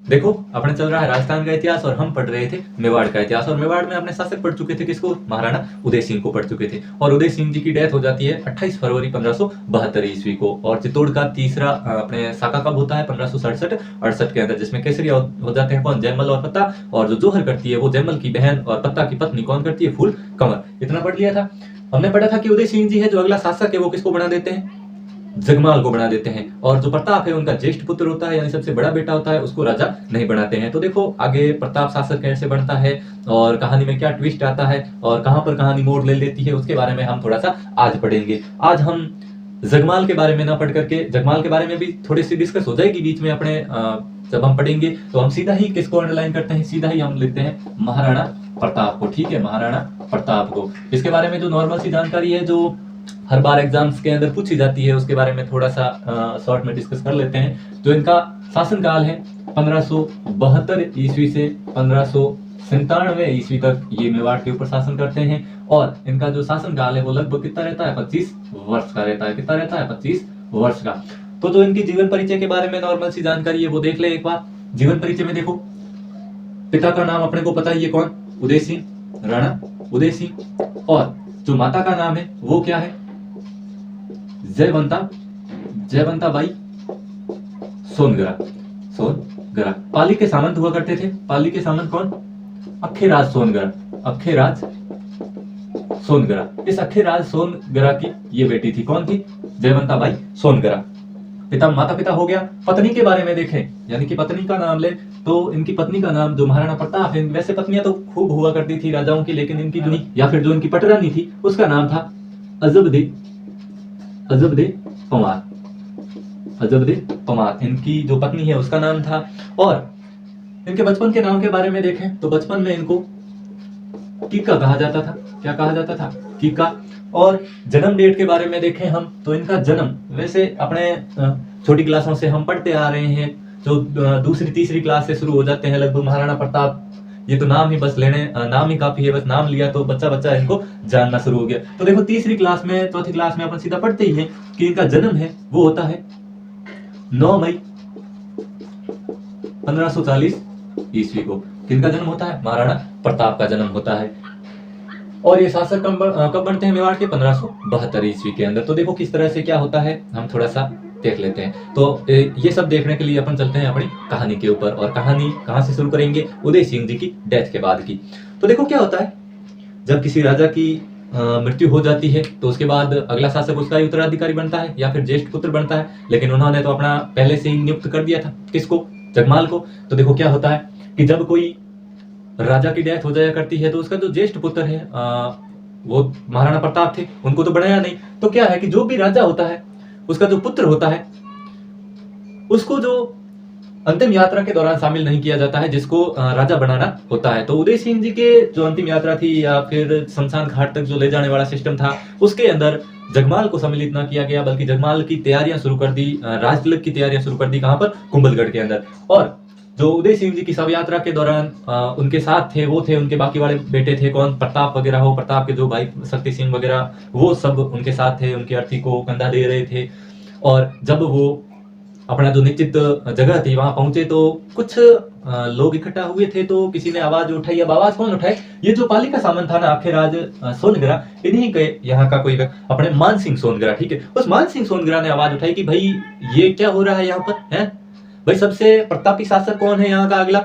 देखो अपने चल रहा है राजस्थान का इतिहास और हम पढ़ रहे थे मेवाड़ का इतिहास। और मेवाड़ में अपने शासक पढ़ चुके थे किसको? महाराणा उदय सिंह को पढ़ चुके थे। और उदय सिंह जी की डेथ हो जाती है 28 फरवरी 1572 ईस्वी को। और चित्तौड़ का तीसरा अपने साका कब होता है? 1567-68 के अंदर, जिसमें केसरी हो जाते हैं कौन? जयमल और पत्ता। और जो जोहर करती है वो जयमल की बहन और पत्ता की पत्नी कौन करती है? फूल कंवर। इतना पढ़ लिया था हमने। पढ़ा था कि उदय सिंह जी है जो अगला शासक है वो किसको बना देते हैं? जगमाल को बना देते हैं। और जो प्रताप है उनका ज्येष्ठ पुत्र होता है, यानी सबसे बड़ा बेटा होता है, उसको राजा नहीं बनाते हैं। तो देखो आगे प्रताप शासक कैसे बनता है और कहानी में क्या ट्विस्ट आता है और कहां पर कहानी मोड़ ले लेती है, उसके बारे में हम थोड़ा सा आज पढ़ेंगे। आज हम जगमाल के बारे में ना पढ़ करके, जगमाल के बारे में भी थोड़ी सी डिस्कस हो जाएगी बीच में अपने जब हम पढ़ेंगे, तो हम सीधा ही किसको अंडरलाइन करते हैं? सीधा ही हम लिखते हैं महाराणा प्रताप को। ठीक है, महाराणा प्रताप को। इसके बारे में जो नॉर्मल सी जानकारी है जो हर बार एग्जाम्स के अंदर पूछी जाती है, उसके बारे में थोड़ा सा शॉर्ट में डिस्कस कर लेते हैं। तो इनका शासनकाल है 1572 ईस्वी से 1597 ईस्वी तक ये मेवाड़ के ऊपर शासन करते हैं। और इनका जो शासनकाल है वो लगभग कितना रहता है? 25 वर्ष का रहता है। कितना रहता है? 25 वर्ष का। तो जो इनकी जीवन परिचय के बारे में नॉर्मल सी जानकारी है वो देख ले एक बार। जीवन परिचय में देखो, पिता का नाम अपने को पता ही है कौन? उदय सिंह, राणा उदय सिंह। और जो माता का नाम है वो क्या है? जयवंता बाई सोनगरा। पाली के सामंत हुआ करते थे। पाली के सामंत कौन? अखेराज सोनगरा। इस अखेराज सोनगरा की ये बेटी थी। कौन थी? जयवंता बाई सोनगरा। माता पिता हो गया। पत्नी के बारे में देखें, यानी कि पत्नी का नाम ले तो इनकी पत्नी का नाम जो महाराणा प्रताप है, वैसे पत्नियां तो खूब हुआ करती थी राजाओं की, लेकिन इनकी जो या फिर जो इनकी पटरानी थी उसका नाम था अजबदे पमार। इनकी जो पत्नी है उसका नाम था। और इनके बचपन के नाम के बारे में देखें तो बचपन में इनको कीका कहा जाता था। क्या कहा जाता था? कीका। और जन्म डेट के बारे में देखें हम तो इनका जन्म वैसे अपने छोटी क्लासों से हम पढ़ते आ रहे हैं, जो दूसरी तीसरी क्लास से शुरू हो जाते हैं लगभग। महाराणा प्रताप ये तो नाम ही बस लेने, नाम ही काफी है, बस नाम लिया तो बच्चा इनको जानना शुरू हो गया। तो देखो तीसरी क्लास में, चौथी क्लास में अपन सीधा पढ़ते ही हैं कि इनका जन्म है वो होता है 9 मई 1540 ईस्वी को। किनका जन्म होता है? महाराणा प्रताप का जन्म होता है। और ये शासक कब बनते हैं मेवाड़ के? 1572 ईस्वी के अंदर। तो देखो किस तरह से क्या होता है हम थोड़ा सा देख लेते हैं। तो ये सब देखने के लिए अपन चलते हैं अपनी कहानी के ऊपर। और कहानी कहां से शुरू करेंगे? उदय सिंह जी की डेथ के बाद की। तो देखो क्या होता है, जब किसी राजा की मृत्यु हो जाती है तो उसके बाद अगला शासक उसका ही उत्तराधिकारी बनता है या फिर ज्येष्ठ पुत्र बनता है। लेकिन उन्होंने तो अपना पहले से ही नियुक्त कर दिया था। किसको? जगमाल को। तो देखो क्या होता है कि जब कोई राजा की डेथ हो जाया करती है तो उसका जो ज्येष्ठ पुत्र है वो महाराणा प्रताप थे, उनको तो बनाया नहीं। तो क्या है कि जो भी राजा होता है उसका जो पुत्र होता है उसको जो अंतिम यात्रा के दौरान शामिल नहीं किया जाता है, जिसको राजा बनाना होता है। तो उदय सिंह जी के जो अंतिम यात्रा थी या फिर शमशान घाट तक जो ले जाने वाला सिस्टम था उसके अंदर जगमाल को सम्मिलित ना किया गया, बल्कि जगमाल की तैयारियां शुरू कर दी, राजतिलक की तैयारियां शुरू कर दी। कहां पर? कुंभलगढ़ के अंदर। और जो उदय सिंह जी की शव यात्रा के दौरान उनके साथ थे वो थे उनके बाकी वाले बेटे थे कौन? प्रताप वगैरह हो, प्रताप के जो भाई शक्ति सिंह वगैरह, वो सब उनके साथ थे, उनकी अर्थी को कंधा दे रहे थे। और जब वो अपना जो निश्चित जगह थी वहां पहुंचे तो कुछ लोग इकट्ठा हुए थे। तो किसी ने आवाज उठाई। अब आवाज कौन उठाए? ये जो पाली का सामंत था ना अखेराज सोनगरा, इन्हीं के यहाँ का कोई अपने मान सिंह सोनगरा। ठीक है, उस मान सिंह सोनगरा ने आवाज उठाई कि भाई ये क्या हो रहा है यहाँ पर है? भाई सबसे प्रतापी शासक कौन है यहाँ का अगला?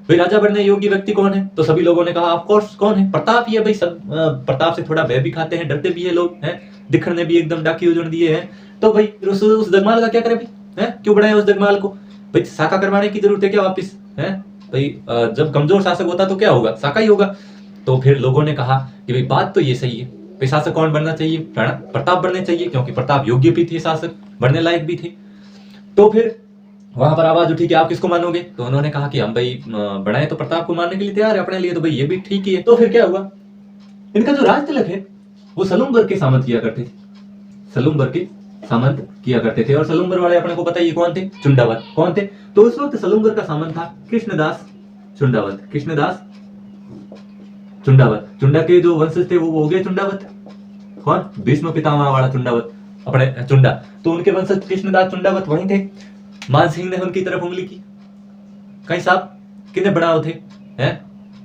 भाई राजा बनने योग्य व्यक्ति कौन है? तो सभी लोगों ने कहा ऑफ कोर्स कौन है? प्रताप ही है भाई। सब प्रताप से थोड़ा भय भी खाते हैं, डरते भी है लोग हैं, दिखने भी एकदम डाकी उजड़ दिए हैं। तो भाई उस जगमाल का क्या करे भाई? है क्यों बनाया उस जगमाल को? भाई साका करवाने की जरूरत है क्या वापिस? है भाई जब कमजोर शासक होता तो क्या होगा? साका ही होगा। तो फिर लोगों ने कहा कि भाई बात तो ये सही है, भाई शासक कौन बनना चाहिए? राणा प्रताप बनने चाहिए, क्योंकि प्रताप योग्य भी थे, शासक बनने लायक भी थे। तो फिर वहां पर आवाज उठी कि आप किसको मानोगे? तो उन्होंने कहा कि हम भाई बनाए तो प्रताप को मानने के लिए तैयार है अपने लिए, तो भाई ये भी ठीक ही है। तो फिर क्या हुआ, इनका जो राज तिलक है वो सलूमबर के सामंत किया करते थे। सलूमबर के सामंत किया करते थे। और सलूमबर वाले अपने को पता ही कौन थे? चुंडावत। कौन थे? तो उस वक्त सलूमबर का सामंत था कृष्णदास चुंडावत। कृष्णदास चुंडावत। चुंडा के जो वंशज थे वो हो गए चुंडावत। कौन? भीष्म पितामह वाला चुंडावत, अपने चुंडा। तो उनके वंशज कृष्णदास चुंडावत वहीं थे। मान सिंह ने उनकी तरफ उंगली की। कहीं साहब किने बनाओ थे हैं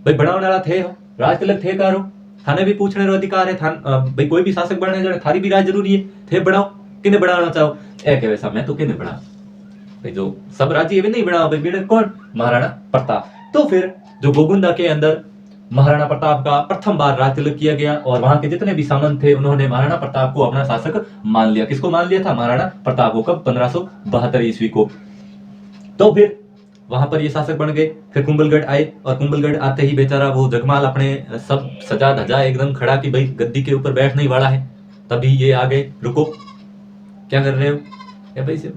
भाई, बनाने वाला थे हो, राज तिलक थे कारो, थाने भी पूछने रो अधिकार है, भाई कोई भी शासक बनने जाने थारी भी राय जरूरी है, थे बनाओ, किने बनाना चाहो ए के वैसा मैं तो किने बना भाई, जो सब राज्य भी नहीं बना भाई, बेटे कौन, महाराणा प्रताप। तो फिर जो गोगुंदा के अंदर महाराणा प्रताप का प्रथम बार राज तिलक किया गया और वहां के जितने भी सामंत थे उन्होंने महाराणा प्रताप को अपना शासक मान लिया। किसको मान लिया था, महाराणा प्रताप को। कब, 1572 ईस्वी को। तो फिर वहां पर ये शासक बन गए। फिर कुंभलगढ़ आए और कुंभलगढ़ आते ही बेचारा वो जगमाल अपने सब सजा धजा एकदम खड़ा कि भाई गद्दी के ऊपर बैठने ही वाला है। तभी ये आ गए, रुको क्या कर रहे हो, या भाई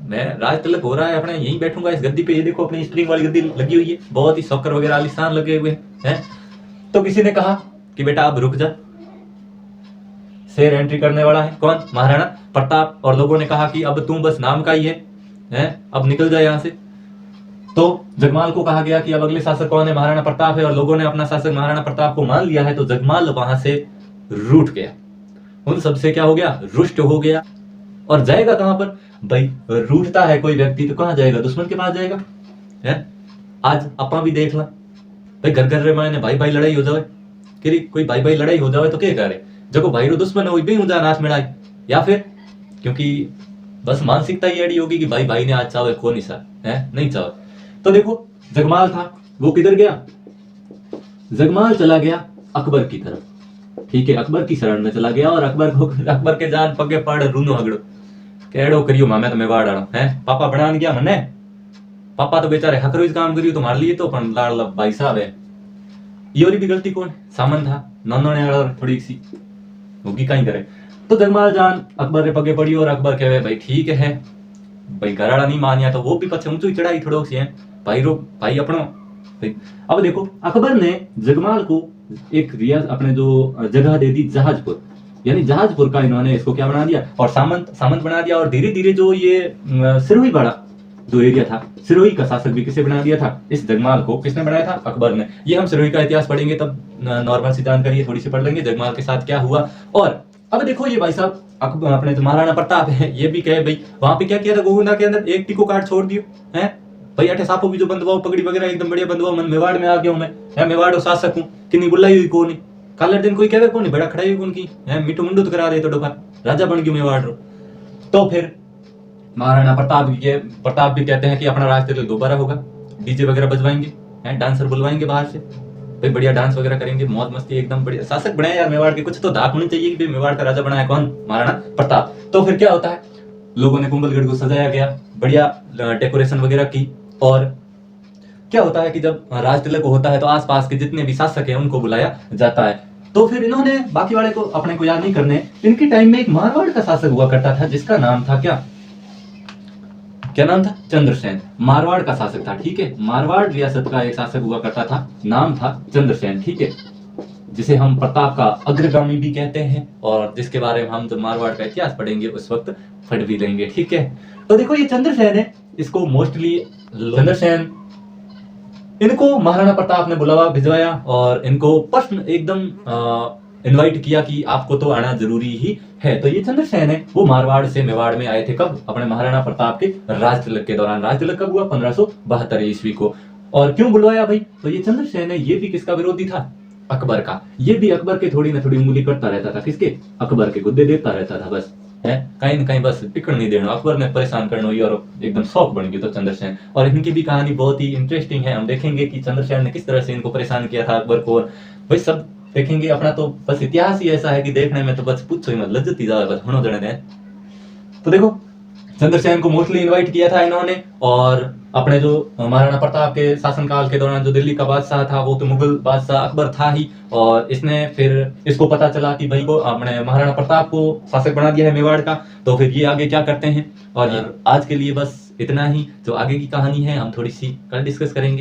मैं राज तिलक हो रहा है अपने, यहीं बैठूंगा इस गद्दी पे, ये देखो अपनी स्प्रिंग वाली गद्दी लगी हुई है, बहुत ही सौकर वगैरह आलीशान लगे हुए हैं। तो किसी ने कहा कि बेटा अब रुक जा, शेर एंट्री करने वाला है। कौन, महाराणा प्रताप। और लोगों ने कहा कि अब तू बस नाम का ही है, अब निकल जाए यहां से। तो जगमाल को कहा गया कि अब अगले शासक कौन है, महाराणा प्रताप है, और लोगों ने अपना शासक महाराणा प्रताप को मान लिया है। तो जगमाल वहां से रूठ गया, उन सबसे क्या हो गया, रुष्ट हो गया। और जाएगा कहां पर भाई, रूठता है कोई व्यक्ति तो कहां जाएगा, दुश्मन के पास जाएगा है। आज अपा भी देख ला भाई, घर घर रे माने भाई भाई लड़ाई हो जाए, कि कोई भाई भाई लड़ाई हो जाए तो क्या करे, जो भाई रो दुश्मन है भी ऊंचा नाच मिलाए, या फिर क्योंकि बस मानसिकता ये अड़ी होगी कि भाई भाई ने आज चाहे खो नहीं सा है, नहीं चाहे। तो देखो जगमाल था वो किधर गया, जगमाल चला गया अकबर की तरफ, ठीक है, अकबर की शरण में चला गया। और अकबर के जान पगे पड़ रूनो हगड़ो केड़ो करियो मामे तो मेवाड़ आड़ो है, पापा बनान गया मने, पापा तो बेचारे हकरोज काम करियो तुम्हारे लिए तो पण लाड़ भाई साहब है। ये भी गलती कौन, सामन था नन्नो ने थोड़ी सी होगी कहीं करे। तो जगमाल जान अकबर के पगे पड़ी और अकबर कहे भाई ठीक है भाई, घराड़ा नहीं मानिया तो वो भी पछे ऊंचू चढ़ाई थोड़ो सी है भाई, रो भाई अपनो। अब देखो अकबर ने जगमाल को एक रियाज अपने जो जगह दे दी जहाजपुर, यानी जहाजपुर का इन्होंने इसको क्या बना दिया, और सामंत बना दिया। और धीरे धीरे जो ये सिरोही बड़ा जो एरिया था, सिरोही का शासक भी किसे बना दिया था, इस जगमाल को किसने बनाया था, अकबर ने। ये हम सिरोही का इतिहास पढ़ेंगे तब नॉर्मल सी जानकारी थोड़ी सी पढ़ लेंगे जगमाल के साथ क्या हुआ। और अब देखो ये भाई साहब अपने महाराणा प्रताप है, ये भी कहे भाई वहां पे क्या किया था गोविंदा के अंदर, एक टिको काट छोड़ दियो है भाई, अठे सापो भी जो बंधवाओ पगड़ी वगैरह एकदम बढ़िया बंधवाओ, मन मेवाड़ में आ गया हूं मैं मेवाड़ शासक हूं, किन्नी बुलाई हुई कोनी कालर दिन कोई कहवे कोनी, बड़ा खड़ाई हुई उनकी है, मिठू मुंडू तो करा दे तो डोफा राजा बन गयो मेवाड़ रो। तो फिर महाराणा प्रताप भी कहते हैं कि अपना राज तिलक दोबारा होगा, डीजे वगैरह बजवाएंगे हैं, डांसर बुलवाएंगे बाहर से भाई, बढ़िया डांस वगैरह करेंगे, मौज मस्ती एकदम बढ़िया। शासक बनाया यार मेवाड़ के, कुछ तो धाक होनी चाहिए कि मेवाड़ का राजा बनाया कौन, महाराणा प्रताप। तो फिर क्या होता है, लोगों ने कुंभलगढ़ को सजाया गया, बढ़िया डेकोरेशन वगैरह की। और क्या होता है कि जब राज तिलक होता है तो आसपास के जितने भी शासक हैं उनको बुलाया जाता है। तो फिर इन्होंने बाकी वाले को अपने को याद नहीं करने, इनके टाइम में एक मारवाड़ का शासक हुआ करता था जिसका नाम था क्या नाम था, चंद्रसेन। मारवाड़ का शासक था, ठीक है, मारवाड़ रियासत का एक शासक हुआ करता था, नाम था चंद्रसेन, ठीक है, जिसे हम प्रताप का अग्रगामी भी कहते हैं, और जिसके बारे में हम जब मारवाड़ का इतिहास पढ़ेंगे उस वक्त पढ़ भी लेंगे, ठीक है। तो देखो ये चंद्रसेन है, इसको मोस्टली चंद्रसेन, इनको महाराणा प्रताप ने बुलावा भिजवाया और इनको प्रश्न एकदम इनवाइट किया कि आपको तो आना जरूरी ही है। तो ये चंद्रसेन है, वो मारवाड़ से मेवाड़ में आए थे, कब, अपने महाराणा प्रताप के राज तिलक के दौरान। राज तिलक कब हुआ, 1572 ईस्वी को। और क्यों बुलवाया भाई, तो ये चंद्रसेन है, ये भी किसका विरोधी था, अकबर का। ये भी अकबर के थोड़ी ना थोड़ी उंगली करता रहता था, किसके, अकबर के, गुद्दे देता रहता था बस है, कहीं ना कहीं बस टिकट नहीं देना, अकबर ने परेशान करना हुई और एकदम शौक बन गई तो चंद्रसेन। और इनकी भी कहानी बहुत ही इंटरेस्टिंग है, हम देखेंगे कि चंद्रसेन ने किस तरह से इनको परेशान किया था अकबर को, भाई सब देखेंगे। अपना तो बस इतिहास ही ऐसा है कि देखने में तो बस पूछो ही मत, लज्जत ही जाए बस, होनो जने दें। तो देखो चंद्रसेन को मोस्टली इनवाइट किया था इन्होंने, और अपने जो महाराणा प्रताप के शासनकाल के दौरान जो दिल्ली का बादशाह था वो तो मुगल बादशाह अकबर था ही, और इसने फिर इसको पता चला कि भाई को अपने महाराणा प्रताप को शासक बना दिया है मेवाड़ का, तो फिर ये आगे क्या करते हैं। और आज के लिए बस इतना ही, जो आगे की कहानी है हम थोड़ी सी कल डिस्कस करेंगे।